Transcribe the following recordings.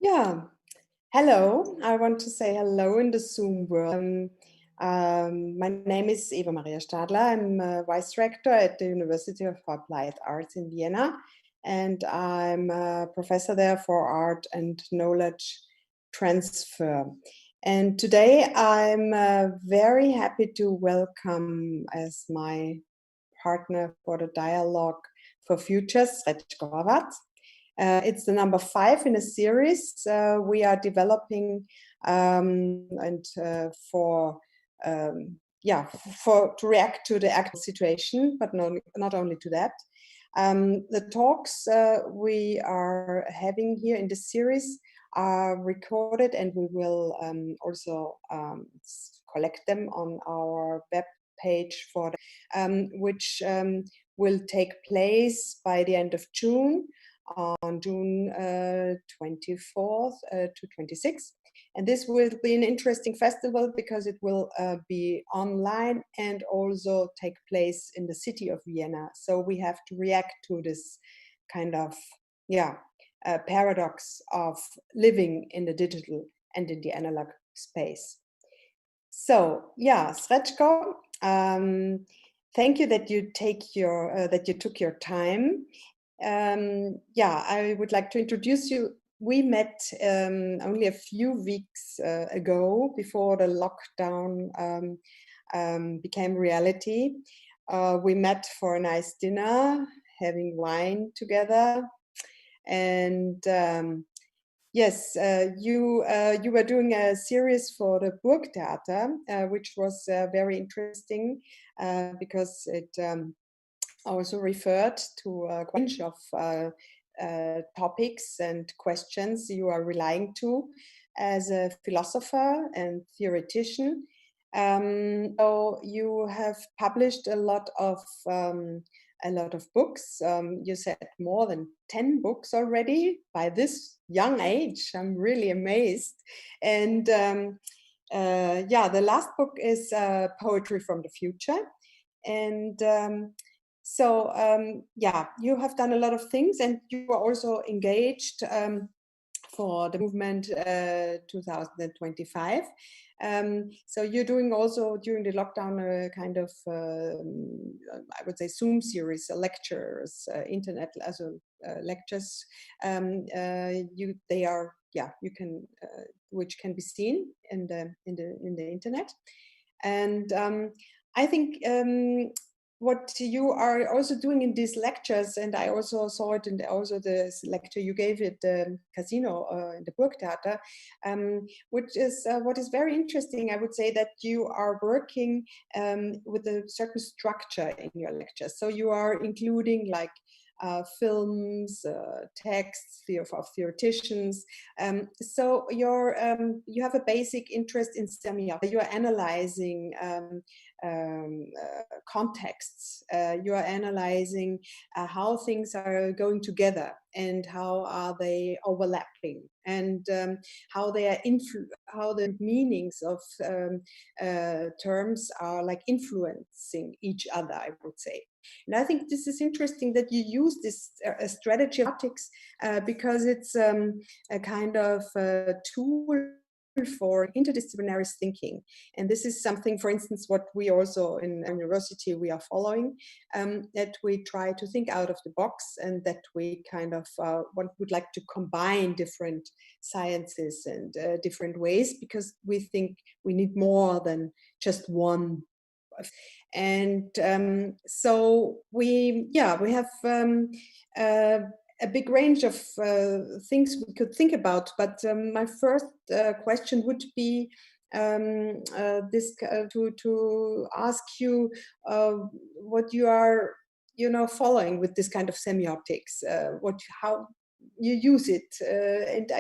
Yeah, hello. I want to say hello in the Zoom world. My name is Eva Maria Stadler. I'm a vice rector at the University of Applied Arts in Vienna, and I'm a professor there for art and knowledge transfer. And today I'm very happy to welcome as my partner for the dialogue for futures, Srecko Horvat. It's the number 5 in a series we are developing, and yeah, for to react to the actual situation, but not only to that. The talks we are having here in this series are recorded, and we will also collect them on our web page which will take place by the end of June, on June 24th to 26th. And this will be an interesting festival because it will be online and also take place in the city of Vienna. So we have to react to this kind of, paradox of living in the digital and in the analog space. So, yeah, Srecko, thank you that you took your time. I would like to introduce you. We met only a few weeks ago, before the lockdown became reality. We met for a nice dinner, having wine together, and yes, you were doing a series for the Burgtheater, which was very interesting because it also referred to a range of topics and questions you are relying to as a philosopher and theoretician. So you have published a lot of books. You said more than 10 books already by this young age. I'm really amazed. And the last book is Poetry from the Future. And you have done a lot of things, and you are also engaged for the movement 2025. So you're doing also during the lockdown a kind of, I would say, Zoom series, lectures, internet lectures. They are, you can, which can be seen in the internet, and I think what you are also doing in these lectures, and I also saw it in the lecture you gave at the casino in the Burgtheater, which is what is very interesting. I would say that you are working with a certain structure in your lectures. So you are including like films, texts of theoreticians. So you have a basic interest in semiotics. You are analyzing contexts. You are analyzing how things are going together and how are they overlapping, and how they are how the meanings of terms are like influencing each other, I would say. And I think this is interesting that you use this strategy of optics because it's a kind of tool for interdisciplinary thinking. And this is something, for instance, what we also in university we are following, that we try to think out of the box, and that we kind of would like to combine different sciences and different ways, because we think we need more than just one. And so we have a big range of things we could think about. But my first question would be to ask you what you are following with this kind of semiotics, how you use it, and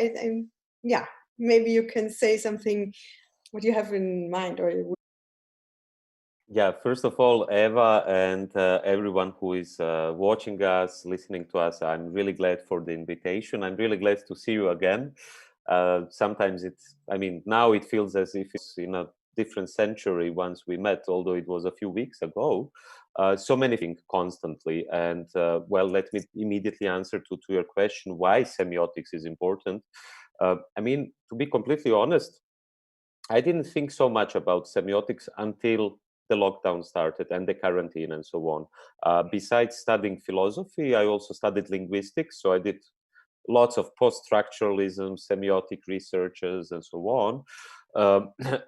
maybe you can say something what you have in mind. Or Yeah, first of all, Eva and everyone who is watching us, listening to us, I'm really glad for the invitation. I'm really glad to see you again. Sometimes now it feels as if it's in a different century once we met, although it was a few weeks ago. So many things constantly. And let me immediately answer to your question, why semiotics is important. I mean, to be completely honest, I didn't think so much about semiotics until the lockdown started and the quarantine and so on. Besides studying philosophy, I also studied linguistics. So I did lots of post-structuralism, semiotic researches, and so on.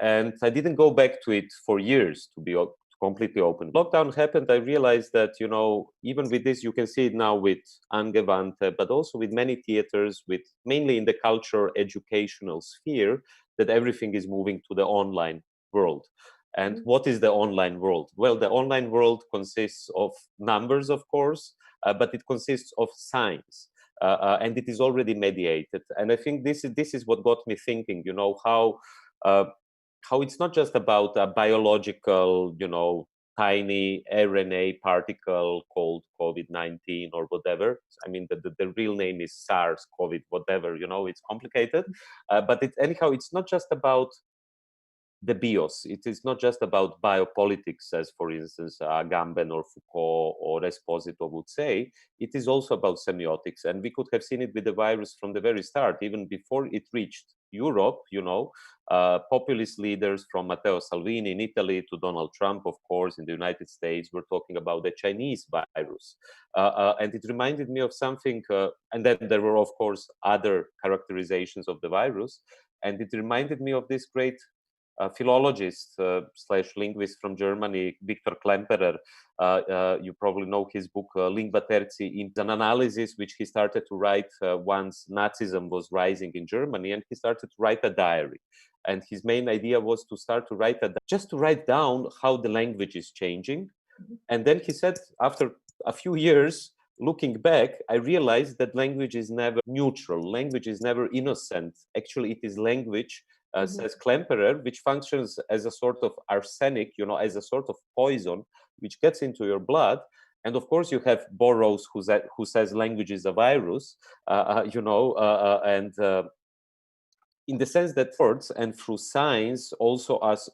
And I didn't go back to it for years, to be completely open. Lockdown happened, I realized that, you know, even with this, you can see it now with Angewandte, but also with many theaters, with mainly in the culture, educational sphere, that everything is moving to the online world. And what is the online world? Well, the online world consists of numbers, of course, but it consists of signs. And it is already mediated. And I think this is what got me thinking, you know, how it's not just about a biological, you know, tiny RNA particle called COVID-19 or whatever. I mean, the real name is SARS-CoV, whatever, you know, it's complicated. But anyhow, it's not just about the bios. It is not just about biopolitics, as for instance, Agamben or Foucault or Esposito would say. It is also about semiotics. And we could have seen it with the virus from the very start, even before it reached Europe, you know, populist leaders from Matteo Salvini in Italy to Donald Trump, of course, in the United States, were talking about the Chinese virus. And it reminded me of something, and then there were, of course, other characterizations of the virus. And it reminded me of this great philologist slash linguist from Germany, Viktor Klemperer. You probably know his book, Lingua Terzi, an analysis which he started to write once Nazism was rising in Germany, and he started to write a diary. And his main idea was to start to write just to write down how the language is changing. And then he said, after a few years, looking back, I realized that language is never neutral. Language is never innocent. Actually, it is language, says Klemperer, which functions as a sort of arsenic, you know, as a sort of poison, which gets into your blood. And of course, you have Burroughs, who says language is a virus, you know, and in the sense that words and through science also as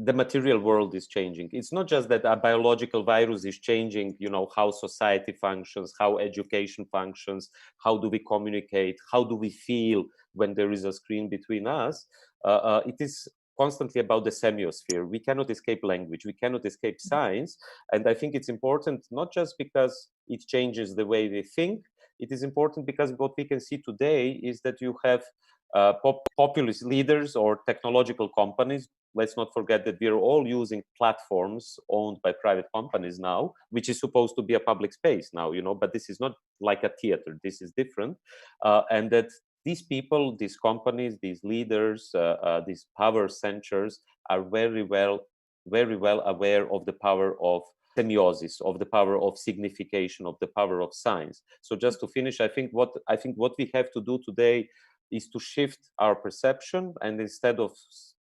the material world is changing. It's not just that a biological virus is changing, you know, how society functions, how education functions, how do we communicate, how do we feel when there is a screen between us. It is constantly about the semiosphere. We cannot escape language, we cannot escape science. And I think it's important, not just because it changes the way we think, it is important because what we can see today is that you have populist leaders or technological companies. Let's not forget that we are all using platforms owned by private companies now, which is supposed to be a public space now, you know, but this is not like a theater. This is different. And that these people, these companies, these leaders, these power centers are very well aware of the power of semiosis, of the power of signification, of the power of science. So just to finish, I think what we have to do today is to shift our perception, and instead of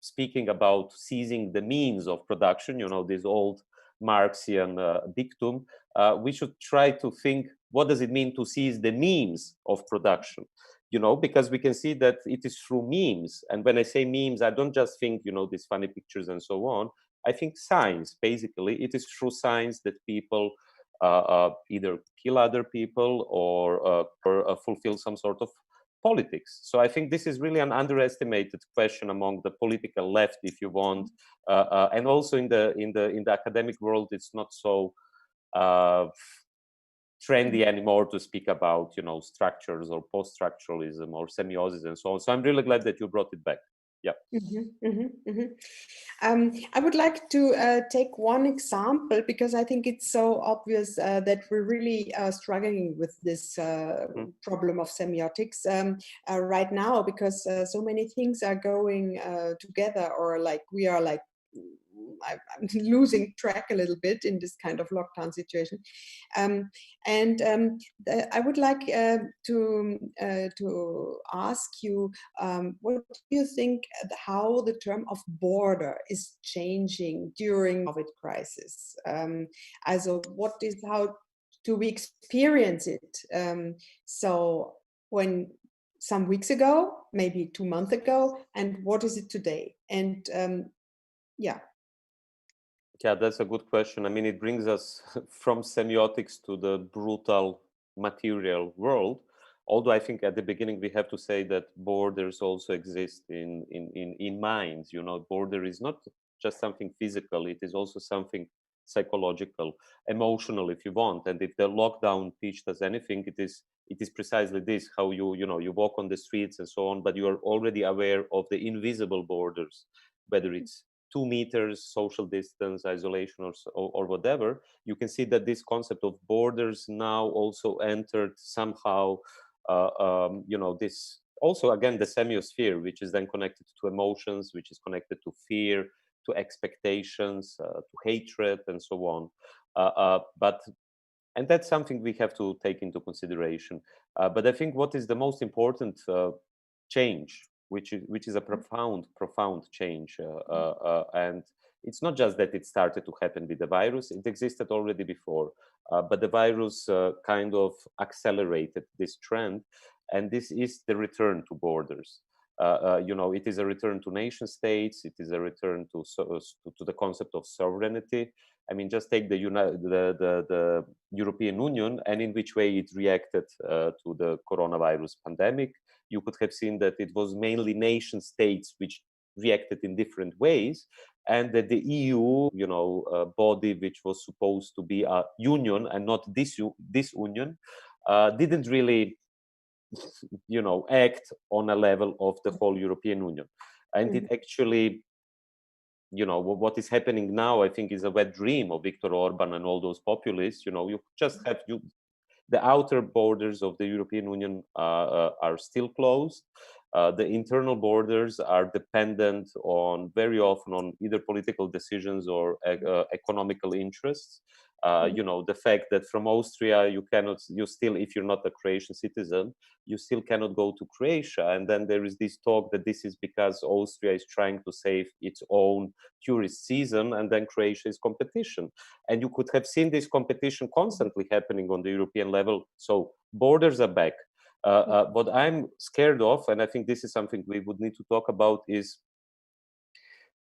speaking about seizing the means of production, you know, this old Marxian dictum, we should try to think, what does it mean to seize the means of production? You know, because we can see that it is through memes. And when I say memes, I don't just think, you know, these funny pictures and so on. I think science, basically, it is through science that people either kill other people or fulfill some sort of politics. So I think this is really an underestimated question among the political left, if you want, and also in the academic world, it's not so trendy anymore to speak about, you know, structures or post-structuralism or semiosis and so on. So I'm really glad that you brought it back. Yeah. I would like to take one example, because I think it's so obvious that we're really struggling with this problem of semiotics right now, because so many things are going together, or like we are like I'm losing track a little bit in this kind of lockdown situation. I would like to ask you, what do you think how the term of border is changing during COVID crisis? Also, how do we experience it? So when some weeks ago, maybe 2 months ago, and what is it today? And yeah. Yeah, that's a good question. I mean, it brings us from semiotics to the brutal material world. Although I think at the beginning we have to say that borders also exist in minds. Border is not just something physical; it is also something psychological, emotional, if you want. And if the lockdown teaches us anything, it is precisely this: how you walk on the streets and so on, but you are already aware of the invisible borders, whether it's 2 meters, social distance, isolation, or whatever. You can see that this concept of borders now also entered somehow. This also again the semiosphere, which is then connected to emotions, which is connected to fear, to expectations, to hatred, and so on. But and that's something we have to take into consideration. But I think what is the most important change, which is a profound change, and it's not just that it started to happen with the virus; it existed already before, but the virus kind of accelerated this trend, and this is the return to borders. It is a return to nation states. It is a return to the concept of sovereignty. I mean, just take the European Union and in which way it reacted to the coronavirus pandemic. You could have seen that it was mainly nation states which reacted in different ways, and that the EU, body which was supposed to be a union and not this union, didn't really act on a level of the whole European Union. And it actually, what is happening now, I think, is a wet dream of Viktor Orban and all those populists. You just have the outer borders of the European Union are still closed. The internal borders are dependent on very often on either political decisions or economical interests. The fact that from Austria you still, if you're not a Croatian citizen, you still cannot go to Croatia. And then there is this talk that this is because Austria is trying to save its own tourist season, and then Croatia is competition. And you could have seen this competition constantly happening on the European level. So borders are back. What I'm scared of, and I think this is something we would need to talk about, is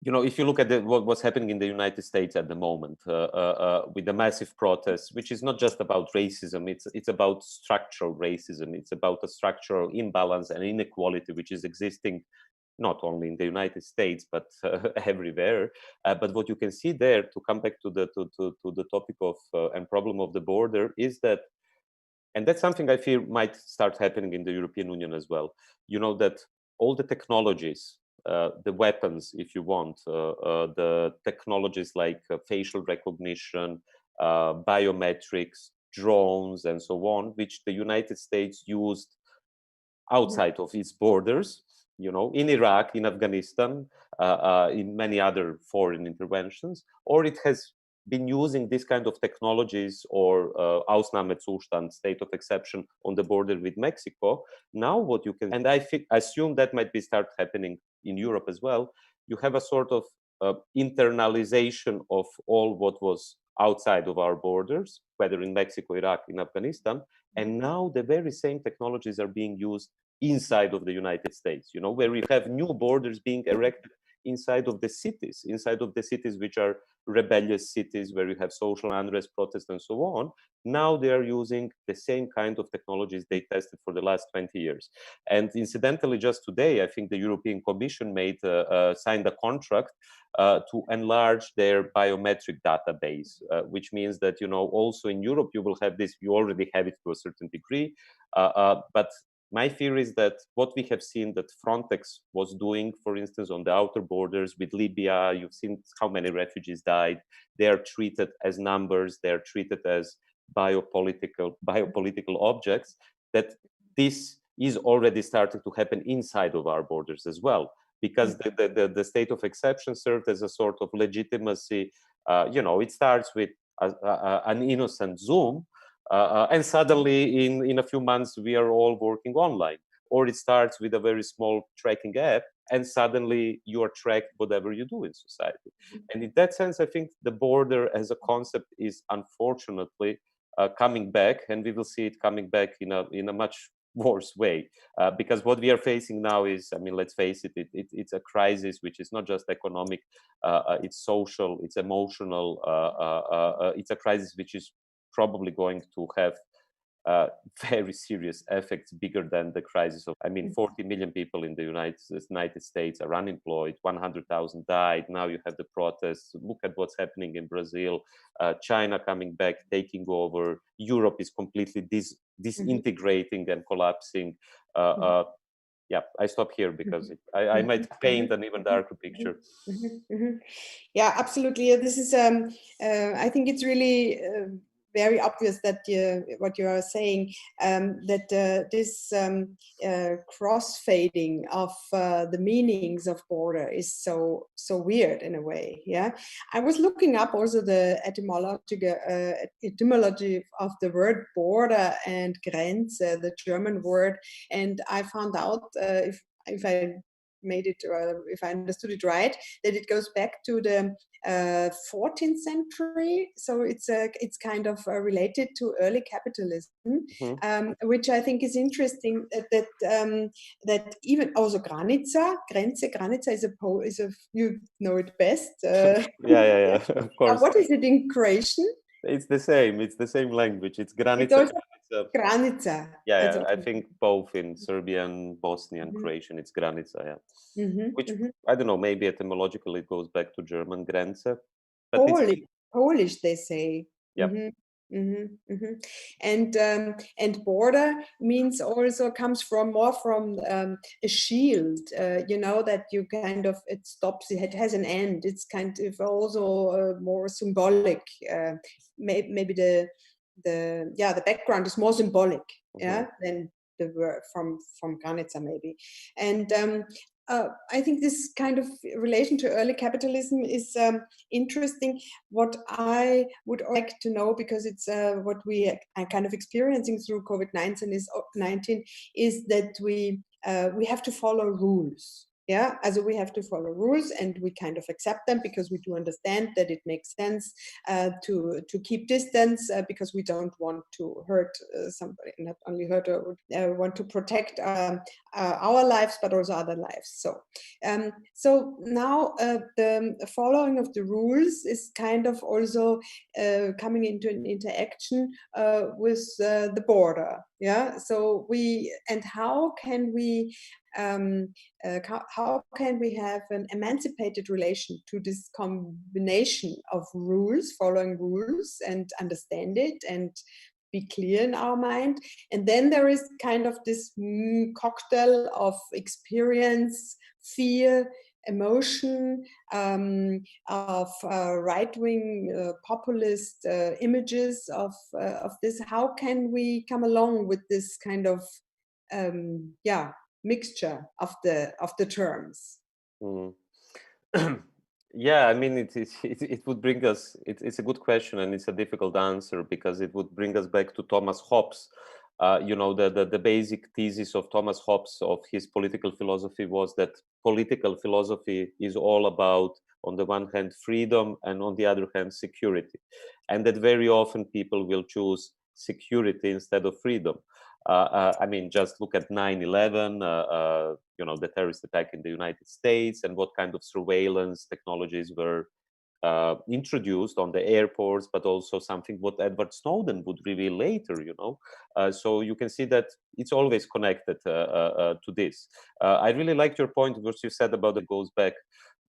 if you look at what's happening in the United States at the moment with the massive protests, which is not just about racism, it's about structural racism. It's about a structural imbalance and inequality which is existing not only in the United States but everywhere. But what you can see there, to come back to the topic of and problem of the border, is that, and that's something I fear might start happening in the European Union as well. That all the technologies, the weapons, if you want, the technologies like facial recognition, biometrics, drones, and so on, which the United States used outside of its borders, in Iraq, in Afghanistan, in many other foreign interventions, or it has been using this kind of technologies or Ausnahmezustand, state of exception, on the border with Mexico. Now what you can, and I assume that might be start happening in Europe as well, you have a sort of internalization of all what was outside of our borders, whether in Mexico, Iraq, in Afghanistan, and now the very same technologies are being used inside of the United States, where you have new borders being erected inside of the cities which are rebellious cities, where you have social unrest, protests, and so on. Now they are using the same kind of technologies they tested for the last 20 years. And incidentally, just today, I think the European Commission signed a contract to enlarge their biometric database, which means that, also in Europe, you will have this, you already have it to a certain degree, but my fear is that what we have seen that Frontex was doing, for instance, on the outer borders with Libya, you've seen how many refugees died. They are treated as numbers. They are treated as biopolitical objects, that this is already starting to happen inside of our borders as well, because the state of exception served as a sort of legitimacy. It starts with an innocent Zoom, and suddenly in a few months we are all working online, or it starts with a very small tracking app, and suddenly you are tracked whatever you do in society. And in that sense, I think the border as a concept is unfortunately coming back, and we will see it coming back in a much worse way, because what we are facing now is, I mean, let's face it, it's a crisis which is not just economic, it's social, it's emotional, it's a crisis which is probably going to have very serious effects, bigger than the crisis of, 40 million people in the United States are unemployed, 100,000 died. Now you have the protests. Look at what's happening in Brazil, China coming back, taking over. Europe is completely disintegrating and collapsing. Yeah, I stop here because I might paint an even darker picture. Yeah, absolutely. This is, I think it's really very obvious that what you are saying, that this cross-fading of the meanings of border is so weird in a way. Yeah, I was looking up also the etymology of the word border and Grenze, the German word, and I found out, if I made it, if I understood it right, that it goes back to the 14th century. So it's kind of related to early capitalism, which I think is interesting. That even also Grenze is a you know it best. Yeah, of course. What is it in Croatian? It's the same. It's the same language. It's granica. It's also granica. Yeah, I think both in Serbian, Bosnian, Croatian, it's granica. Yeah, which I don't know. Maybe etymologically it goes back to German Grenze, but Polish, they say. Yeah. And border means also comes more from a shield, that you kind of, it stops, it has an end. It's kind of also more symbolic. Maybe the background is more symbolic, than the word from granica maybe. And I think this kind of relation to early capitalism is interesting. What I would like to know, because it's what we are kind of experiencing through COVID-19 is that we have to follow rules. Yeah, as we have to follow rules, and we kind of accept them because we do understand that it makes sense to keep distance because we don't want to hurt somebody, not only hurt, or want to protect our lives, but also other lives. So now the following of the rules is kind of also coming into an interaction with the border. Yeah. So how can we have an emancipated relation to this combination of rules, following rules, and understand it and be clear in our mind? And then there is kind of this cocktail of experience, fear, emotion, of right-wing populist images of this. How can we come along with this kind of mixture of the terms? Yeah, it would bring us. It's a good question, and it's a difficult answer because it would bring us back to Thomas Hobbes. The basic thesis of Thomas Hobbes of his political philosophy was that political philosophy is all about, on the one hand, freedom, and on the other hand, security, and that very often people will choose security instead of freedom. Just look at 9/11, the terrorist attack in the United States, and what kind of surveillance technologies were introduced on the airports, but also something what Edward Snowden would reveal later, So you can see that it's always connected to this. I really liked your point, what you said about it goes back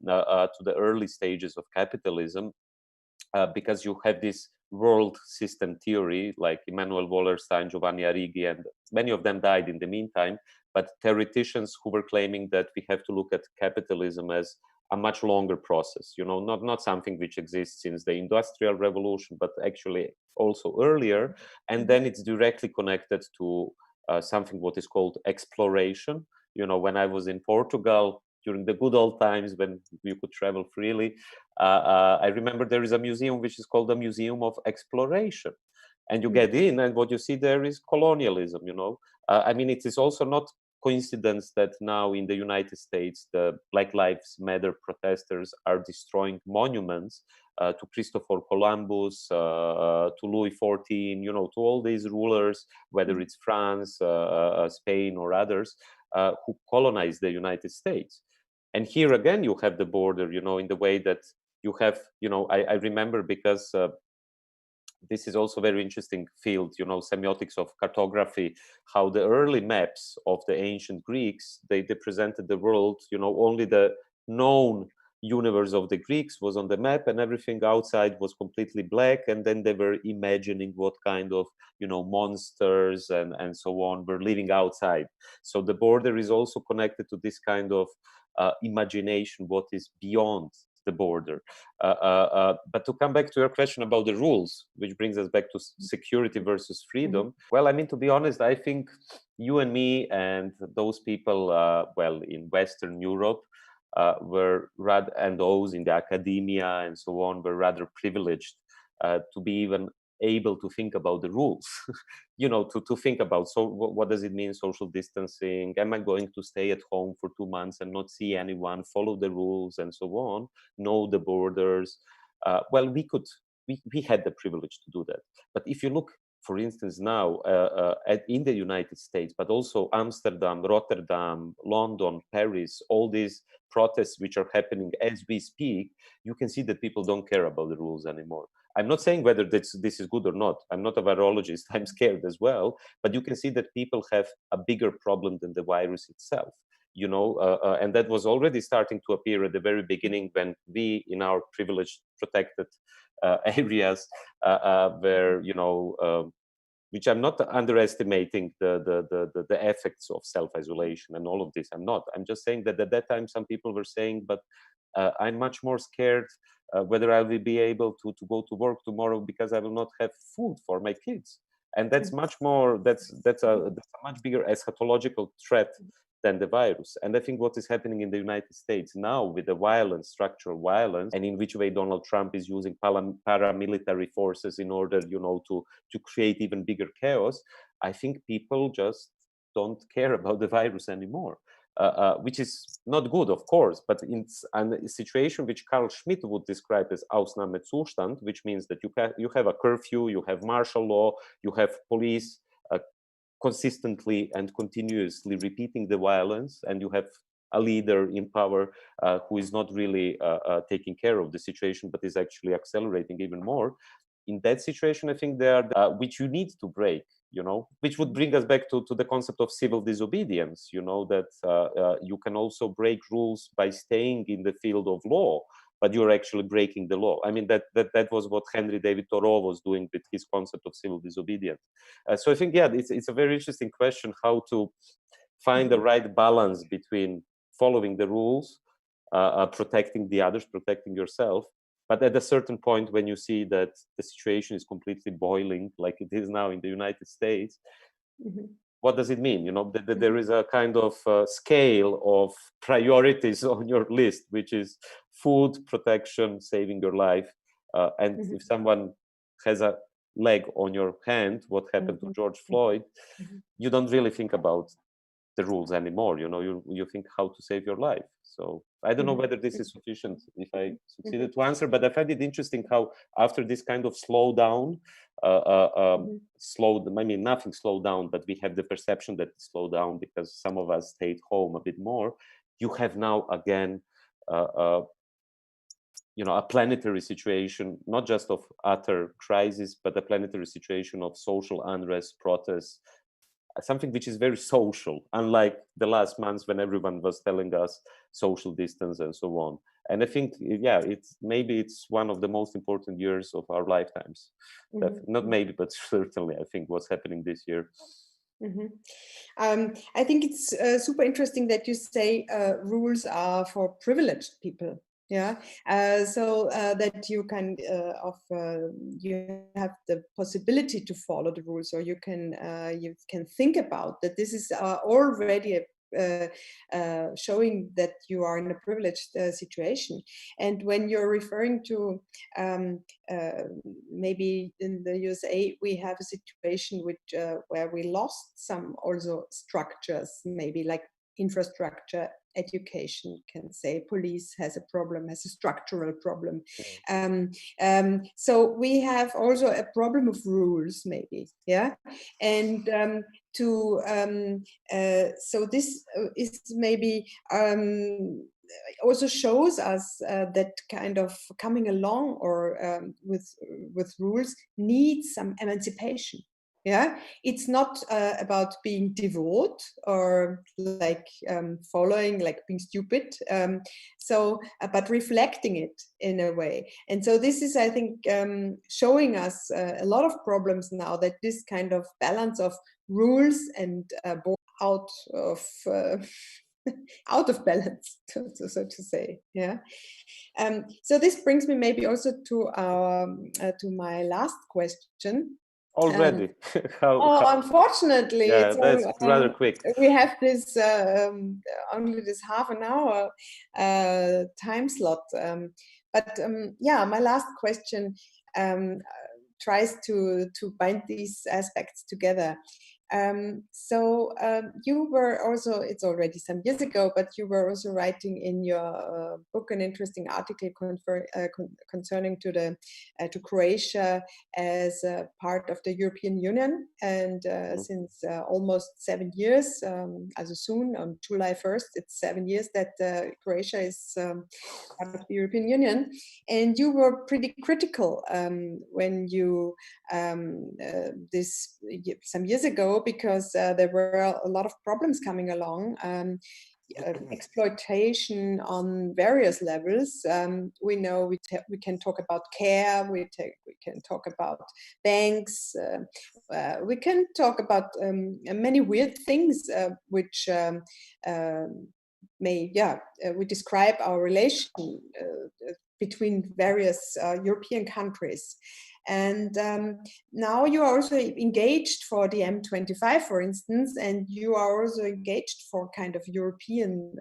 to the early stages of capitalism, because you have this world system theory, like Immanuel Wallerstein, Giovanni Arrighi, and many of them died in the meantime, but theoreticians who were claiming that we have to look at capitalism as a much longer process, not something which exists since the Industrial Revolution, but actually also earlier. And then it's directly connected to something what is called exploration. When I was in Portugal, during the good old times when you could travel freely, I remember there is a museum which is called the Museum of Exploration. And you get in, and what you see there is colonialism, it is also not coincidence that now in the United States, the Black Lives Matter protesters are destroying monuments to Christopher Columbus, to Louis XIV, to all these rulers, whether it's France, Spain, or others, who colonized the United States. And here again, you have the border, in the way that you have, I remember because this is also a very interesting field, semiotics of cartography, how the early maps of the ancient Greeks, they presented the world, only the known universe of the Greeks was on the map, and everything outside was completely black. And then they were imagining what kind of, monsters and so on were living outside. So the border is also connected to this kind of imagination, what is beyond the border. But to come back to your question about the rules, which brings us back to security versus freedom. Well, I mean, to be honest, I think you and me and those people, in Western Europe, were rather, and those in the academia and so on, were rather privileged to be even able to think about the rules, to think about, so what does it mean, social distancing? Am I going to stay at home for 2 months and not see anyone, follow the rules and so on, know the borders? We had the privilege to do that. But if you look, for instance, now in the United States, but also Amsterdam, Rotterdam, London, Paris, all these protests which are happening as we speak, you can see that people don't care about the rules anymore. I'm not saying whether this is good or not. I'm not a virologist. I'm scared as well. But you can see that people have a bigger problem than the virus itself. And that was already starting to appear at the very beginning when we, in our privileged, protected areas, where which I'm not underestimating the effects of self-isolation and all of this. I'm not. I'm just saying that at that time some people were saying, but I'm much more scared whether I will be able to go to work tomorrow because I will not have food for my kids. And that's much more. That's a much bigger eschatological threat than the virus. And I think what is happening in the United States now with the violence, structural violence, and in which way Donald Trump is using paramilitary forces in order, to create even bigger chaos, I think people just don't care about the virus anymore, which is not good, of course, but in a situation which Carl Schmitt would describe as Ausnahmezustand, which means that you have a curfew, you have martial law, you have police consistently and continuously repeating the violence, and you have a leader in power who is not really taking care of the situation, but is actually accelerating even more. In that situation, I think there are which you need to break, which would bring us back to the concept of civil disobedience, that you can also break rules by staying in the field of law, but you're actually breaking the law. I mean, that was what Henry David Thoreau was doing with his concept of civil disobedience. So I think, it's a very interesting question, how to find the right balance between following the rules, protecting the others, protecting yourself. But at a certain point, when you see that the situation is completely boiling, like it is now in the United States, what does it mean? That there is a kind of scale of priorities on your list, which is food, protection, saving your life. And if someone has a leg on your hand, what happened to George Floyd, you don't really think about the rules anymore. You think how to save your life. So I don't know whether this is sufficient, if I succeeded to answer, but I find it interesting how after this kind of slowdown, nothing slowed down, but we have the perception that it slowed down because some of us stayed home a bit more. You have now again, a planetary situation, not just of utter crisis, but a planetary situation of social unrest, protests, something which is very social, unlike the last months when everyone was telling us social distance and so on. And I think, it's one of the most important years of our lifetimes. Not maybe, but certainly, I think what's happening this year. I think it's super interesting that you say rules are for privileged people. So that you can you have the possibility to follow the rules, or you can think about that. This is already showing that you are in a privileged situation. And when you're referring to maybe in the USA, we have a situation where we lost some also structures, maybe like infrastructure, education, can say police has a problem, has a structural problem. So we have also a problem of rules, maybe, and so this is maybe also shows us that kind of coming along or with rules needs some emancipation. Yeah, it's not about being devout or like following, like being stupid. But reflecting it in a way. And so this is, I think, showing us a lot of problems now, that this kind of balance of rules and out of out of balance, so to say. Yeah. So this brings me maybe also to our to my last question. Already. Unfortunately, yeah, so, that's rather quick. we have this only this half an hour time slot. Yeah, my last question tries to bind these aspects together. You were also, it's already some years ago, but you were also writing in your book an interesting article concerning to Croatia as a part of the European Union. And since almost 7 years, as soon on July 1st, it's 7 years that Croatia is part of the European Union. And you were pretty critical when you some years ago, because there were a lot of problems coming along. Exploitation on various levels. We know we can talk about care, we can talk about banks, we can talk about many weird things which we describe our relation between various European countries. And now you are also engaged for the M25, for instance, and you are also engaged for kind of European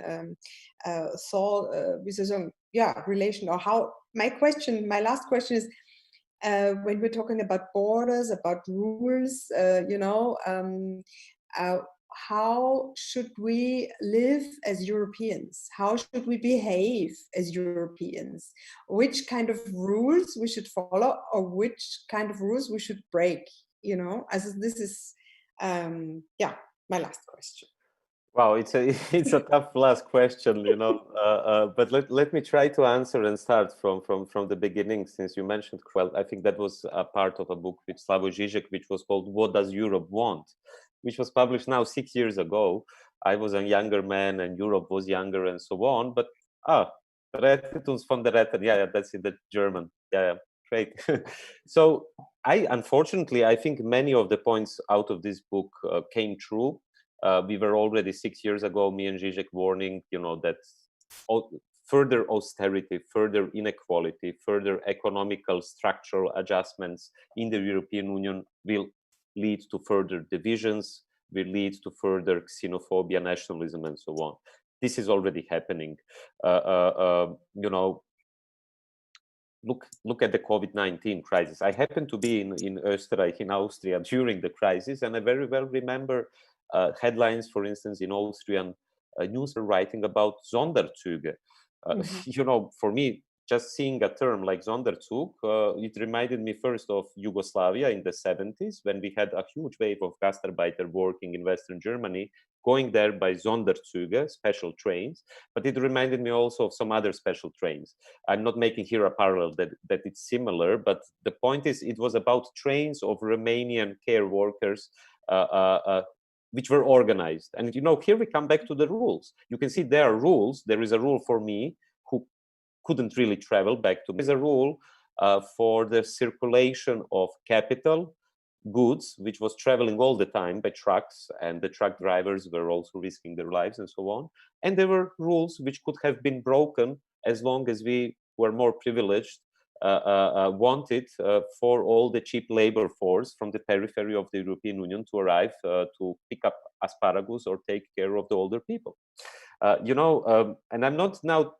thought with relation. Or how? My last question is, when we're talking about borders, about rules, how should we live as Europeans? How should we behave as Europeans? Which kind of rules we should follow, or which kind of rules we should break? As this is, my last question. Wow, it's a tough last question, but let me try to answer and start from the beginning, since you mentioned. Well, I think that was a part of a book with Slavoj Žižek, which was called "What Does Europe Want?", which was published now 6 years ago. I was a younger man and Europe was younger and so on. But Rettet uns von der Retter. Yeah, that's in the German. Yeah, great. So unfortunately, I think many of the points out of this book came true. We were already 6 years ago, me and Žižek, warning, that further austerity, further inequality, further economical structural adjustments in the European Union will lead to further divisions, will lead to further xenophobia, nationalism, and so on. This is already happening. Look at the COVID-19 crisis. I happened to be in Österreich, in Austria, during the crisis, and I very well remember headlines, for instance, in Austrian news writing about Sonderzüge. For me, just seeing a term like Sonderzug, it reminded me first of Yugoslavia in the 70s, when we had a huge wave of Gastarbeiter working in Western Germany, going there by Sonderzüge, special trains. But it reminded me also of some other special trains. I'm not making here a parallel that it's similar, but the point is, it was about trains of Romanian care workers which were organized. And here we come back to the rules. You can see there are rules. There is a rule for me who couldn't really travel back to. There's a rule for the circulation of capital, goods, which was traveling all the time by trucks, and the truck drivers were also risking their lives and so on. And there were rules which could have been broken as long as we were more privileged, wanted for all the cheap labor force from the periphery of the European Union to arrive to pick up asparagus or take care of the older people. And I'm not now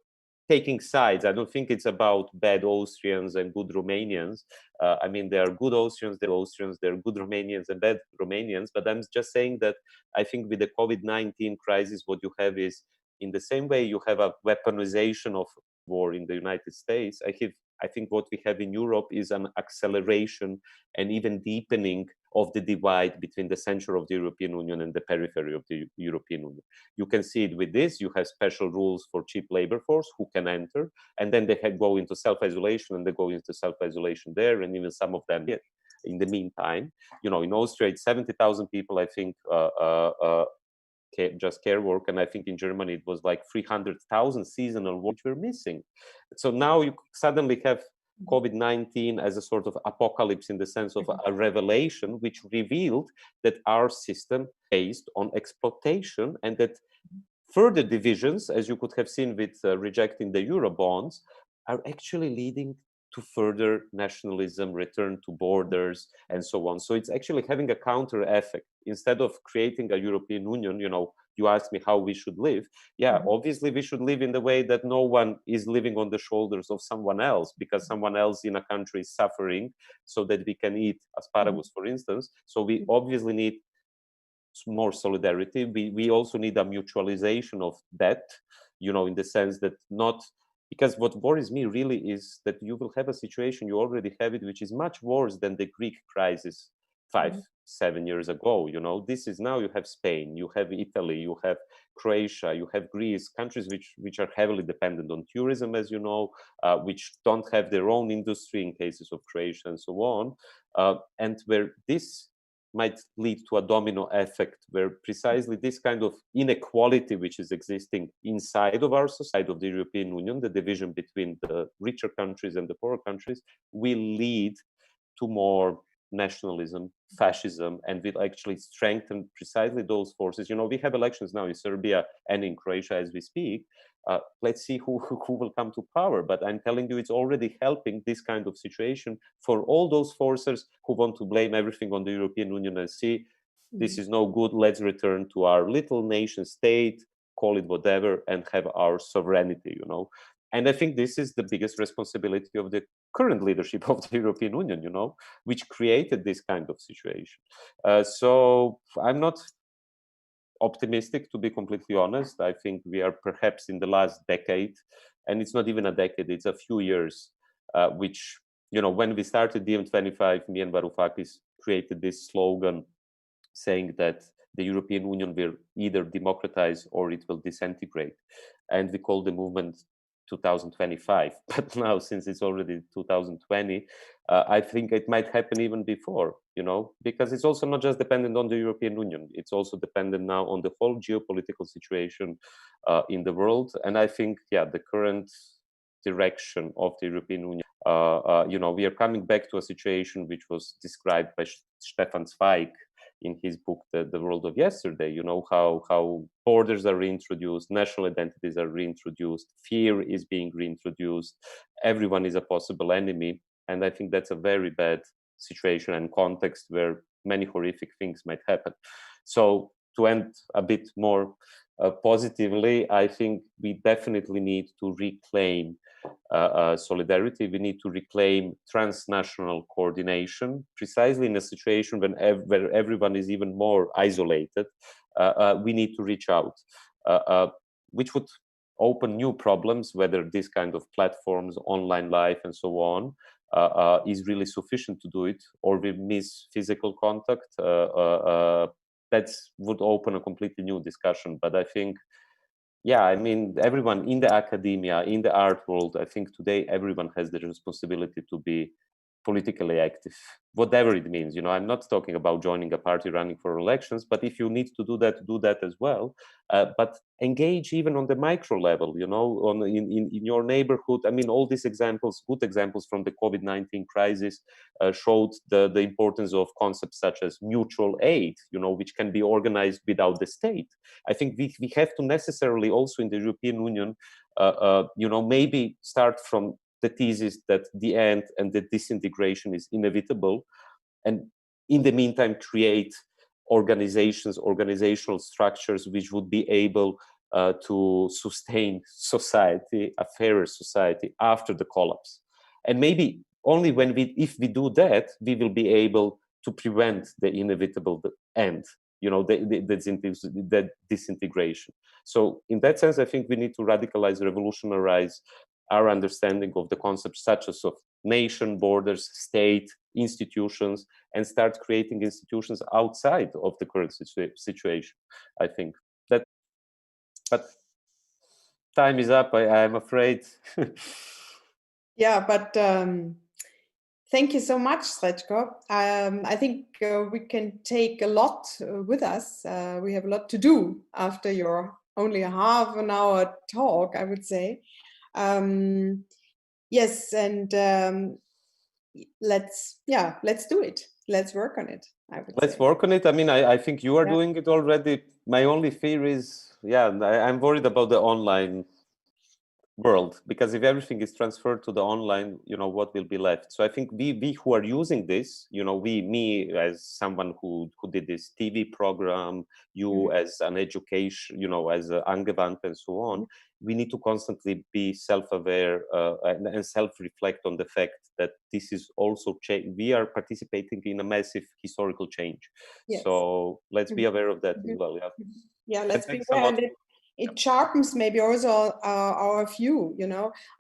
taking sides. I don't think it's about bad Austrians and good Romanians. I mean, there are good Austrians, there are good Romanians and bad Romanians. But I'm just saying that I think with the COVID-19 crisis, what you have is, in the same way you have a weaponization of war in the United States, I think what we have in Europe is an acceleration and even deepening of the divide between the center of the European Union and the periphery of the European Union. You can see it with this. You have special rules for cheap labor force who can enter, and then they go into self-isolation, and they go into self-isolation there, and even some of them in the meantime. In Austria, it's 70,000 people, I think, just care work, and I think in Germany it was like 300,000 seasonal work which were missing. So now you suddenly have COVID-19 as a sort of apocalypse, in the sense of a revelation which revealed that our system based on exploitation, and that further divisions, as you could have seen with rejecting the Eurobonds, are actually leading to further nationalism, return to borders, and so on. So it's actually having a counter effect. Instead of creating a European Union, you asked me how we should live. Yeah, obviously we should live in the way that no one is living on the shoulders of someone else, because someone else in a country is suffering so that we can eat asparagus, for instance. So we obviously need more solidarity. We also need a mutualization of debt, in the sense that because what worries me really is that you will have a situation, you already have it, which is much worse than the Greek crisis 5-7 years ago. This is now, you have Spain, you have Italy, you have Croatia, you have Greece, countries which are heavily dependent on tourism, as you know, which don't have their own industry in cases of Croatia and so on, and where this might lead to a domino effect, where precisely this kind of inequality which is existing inside of our society, of the European Union, the division between the richer countries and the poorer countries, will lead to more nationalism, fascism, and will actually strengthen precisely those forces. We have elections now in Serbia and in Croatia as we speak. Let's see who will come to power. But I'm telling you, it's already helping this kind of situation for all those forces who want to blame everything on the European Union and see this is no good. Let's return to our little nation state, call it whatever, and have our sovereignty, And I think this is the biggest responsibility of the current leadership of the European Union, which created this kind of situation. So I'm not optimistic, to be completely honest. I think we are perhaps in the last decade, and it's not even a decade, it's a few years, which, when we started DiEM25, me and Varoufakis created this slogan saying that the European Union will either democratize or it will disintegrate. And we called the movement 2025. But now, since it's already 2020, I think it might happen even before, because it's also not just dependent on the European Union. It's also dependent now on the whole geopolitical situation in the world. And I think, the current direction of the European Union, we are coming back to a situation which was described by Stefan Zweig in his book, The World of Yesterday, how borders are reintroduced, national identities are reintroduced, fear is being reintroduced, everyone is a possible enemy. And I think that's a very bad situation and context where many horrific things might happen. So to end a bit more positively, I think we definitely need to reclaim solidarity. We need to reclaim transnational coordination, precisely in a situation where everyone is even more isolated. We need to reach out, which would open new problems, whether this kind of platforms, online life, and so on, is really sufficient to do it, or we miss physical contact. That would open a completely new discussion. But I think, everyone in the academia, in the art world, I think today everyone has the responsibility to be politically active, whatever it means. I'm not talking about joining a party, running for elections, but if you need to do that as well. But engage even on the micro level, in your neighborhood. All these examples, good examples from the COVID-19 crisis, showed the importance of concepts such as mutual aid, which can be organized without the state. I think we have to necessarily also in the European Union, maybe start from the thesis that the end and the disintegration is inevitable, and in the meantime create organizational structures which would be able to sustain society, a fairer society after the collapse. And maybe only if we do that, we will be able to prevent the inevitable end, the disintegration. So in that sense, I think we need to radicalize, revolutionize our understanding of the concepts such as of nation, borders, state, institutions, and start creating institutions outside of the current situation. I think that, but time is up, I'm afraid. Yeah, but thank you so much, Srecko. I think we can take a lot with us. We have a lot to do after your only a half an hour talk, I would say. Yes, and let's do it. Let's work on it, I would Let's say. work on it. I mean, I think you are Yeah. doing it already. My only fear is, I'm worried about the online world, because if everything is transferred to the online, what will be left? So I think we who are using this, me as someone who did this TV program, you as an education, as Angewandte and so on, we need to constantly be self-aware and self-reflect on the fact that this is also we are participating in a massive historical change. Yes. So let's be aware of that as well. Yeah, let's be thanks a lot. aware. It sharpens maybe also our view,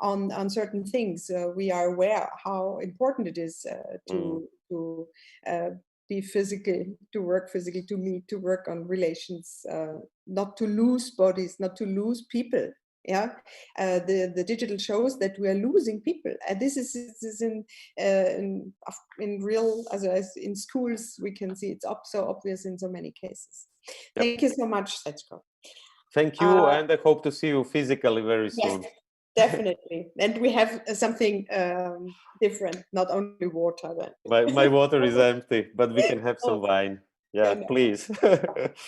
on certain things. We are aware how important it is to be physical, to work physically, to meet, to work on relations, not to lose bodies, not to lose people. Yeah, the digital shows that we are losing people, and this is in real, as in schools we can see it's so obvious in so many cases. Thank you so much, Srecko. Thank you, and I hope to see you physically very soon. Yes, definitely. And we have something different, not only water. Then. My water is empty, but we can have some wine. Yeah, please.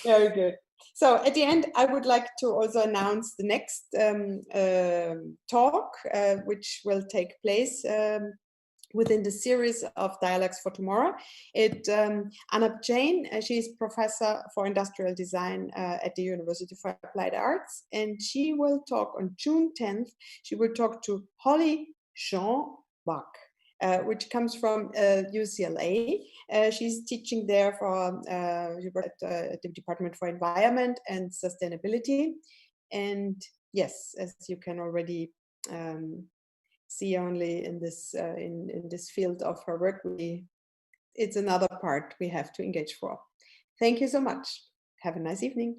Very good. So at the end, I would like to also announce the next talk, which will take place within the series of Dialogues for Tomorrow. Anna Jane, she's professor for industrial design at the University for Applied Arts, and she will talk on June 10th. She will talk to Holly Jean Bach, which comes from UCLA. She's teaching there she worked at the Department for Environment and Sustainability. And yes, as you can already see only in this in this field of her work, it's another part we have to engage for. Thank you so much. Have a nice evening.